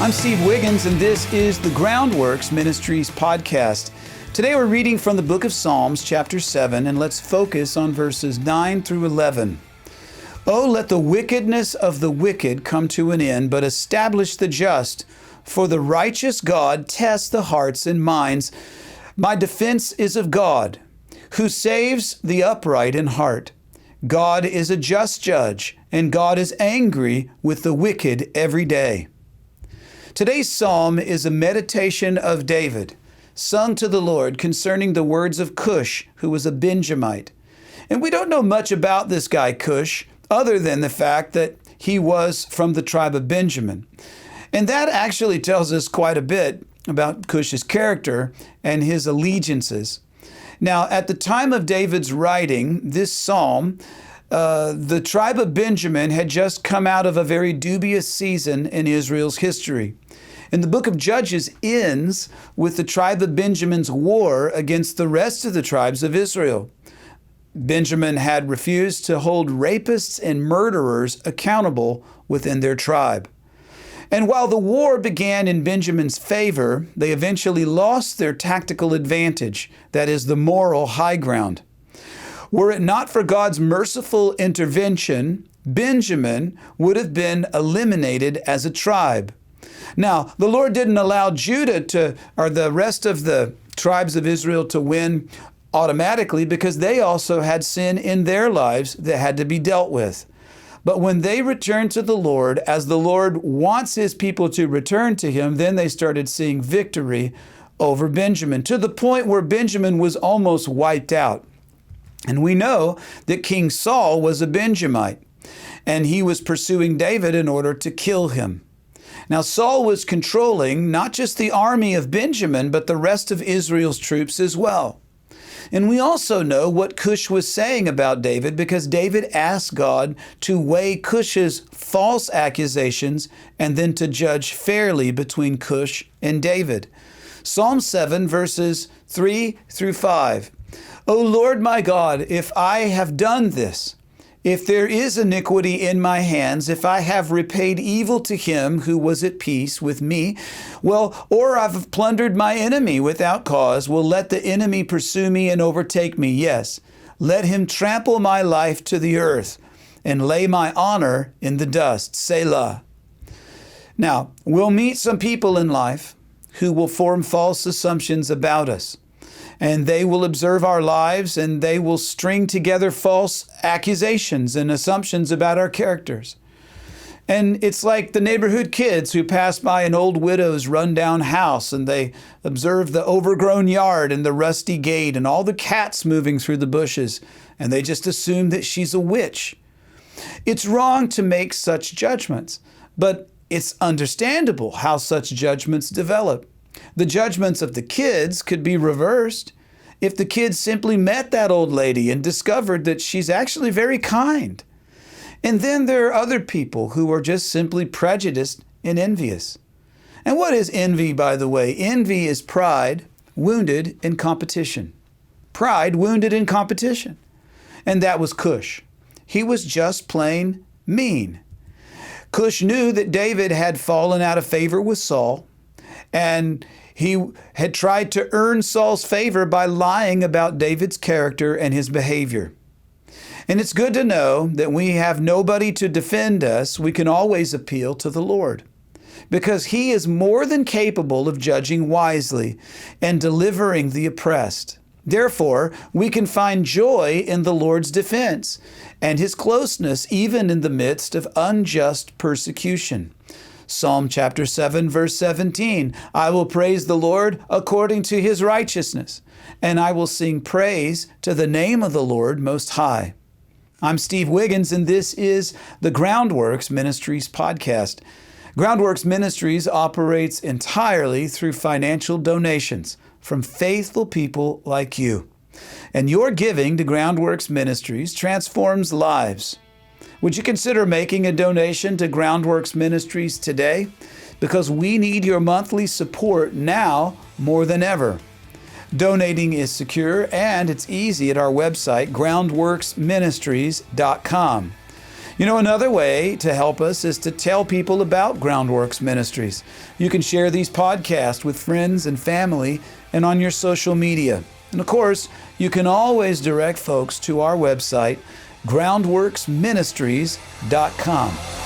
I'm Steve Wiggins, and this is the Groundworks Ministries podcast. Today we're reading from the book of Psalms, chapter 7, and let's focus on verses 9 through 11. Oh, let the wickedness of the wicked come to an end, but establish the just. For the righteous God tests the hearts and minds. My defense is of God, who saves the upright in heart. God is a just judge, and God is angry with the wicked every day. Today's psalm is a meditation of David, sung to the Lord concerning the words of Cush, who was a Benjamite. And we don't know much about this guy Cush, other than the fact that he was from the tribe of Benjamin. And that actually tells us quite a bit about Cush's character and his allegiances. Now, at the time of David's writing this psalm, the tribe of Benjamin had just come out of a very dubious season in Israel's history. And the book of Judges ends with the tribe of Benjamin's war against the rest of the tribes of Israel. Benjamin had refused to hold rapists and murderers accountable within their tribe. And while the war began in Benjamin's favor, they eventually lost their tactical advantage, that is, the moral high ground. Were it not for God's merciful intervention, Benjamin would have been eliminated as a tribe. Now, the Lord didn't allow Judah or the rest of the tribes of Israel to win automatically because they also had sin in their lives that had to be dealt with. But when they returned to the Lord, as the Lord wants his people to return to him, then they started seeing victory over Benjamin, to the point where Benjamin was almost wiped out. And we know that King Saul was a Benjamite, and he was pursuing David in order to kill him. Now, Saul was controlling not just the army of Benjamin, but the rest of Israel's troops as well. And we also know what Cush was saying about David because David asked God to weigh Cush's false accusations and then to judge fairly between Cush and David. Psalm 7, verses 3 through 5. O Lord my God, if I have done this, if there is iniquity in my hands, if I have repaid evil to him who was at peace with me, or I've plundered my enemy without cause, let the enemy pursue me and overtake me. Yes, let him trample my life to the earth and lay my honor in the dust. Selah. Now, we'll meet some people in life who will form false assumptions about us. And they will observe our lives and they will string together false accusations and assumptions about our characters. And it's like the neighborhood kids who pass by an old widow's rundown house and they observe the overgrown yard and the rusty gate and all the cats moving through the bushes, and they just assume that she's a witch. It's wrong to make such judgments, but it's understandable how such judgments develop. The judgments of the kids could be reversed if the kids simply met that old lady and discovered that she's actually very kind. And then there are other people who are just simply prejudiced and envious. And what is envy, by the way? Envy is pride wounded in competition. Pride wounded in competition. And that was Cush. He was just plain mean. Cush knew that David had fallen out of favor with Saul, and he had tried to earn Saul's favor by lying about David's character and his behavior. And it's good to know that we have nobody to defend us. We can always appeal to the Lord because he is more than capable of judging wisely and delivering the oppressed. Therefore, we can find joy in the Lord's defense and his closeness even in the midst of unjust persecution. Psalm chapter 7, verse 17, I will praise the Lord according to his righteousness, and I will sing praise to the name of the Lord Most High. I'm Steve Wiggins, and this is the Groundworks Ministries podcast. Groundworks Ministries operates entirely through financial donations from faithful people like you. And your giving to Groundworks Ministries transforms lives. Would you consider making a donation to Groundworks Ministries today? Because we need your monthly support now more than ever. Donating is secure and it's easy at our website, groundworksministries.com. Another way to help us is to tell people about Groundworks Ministries. You can share these podcasts with friends and family and on your social media. And of course, you can always direct folks to our website, groundworksministries.com.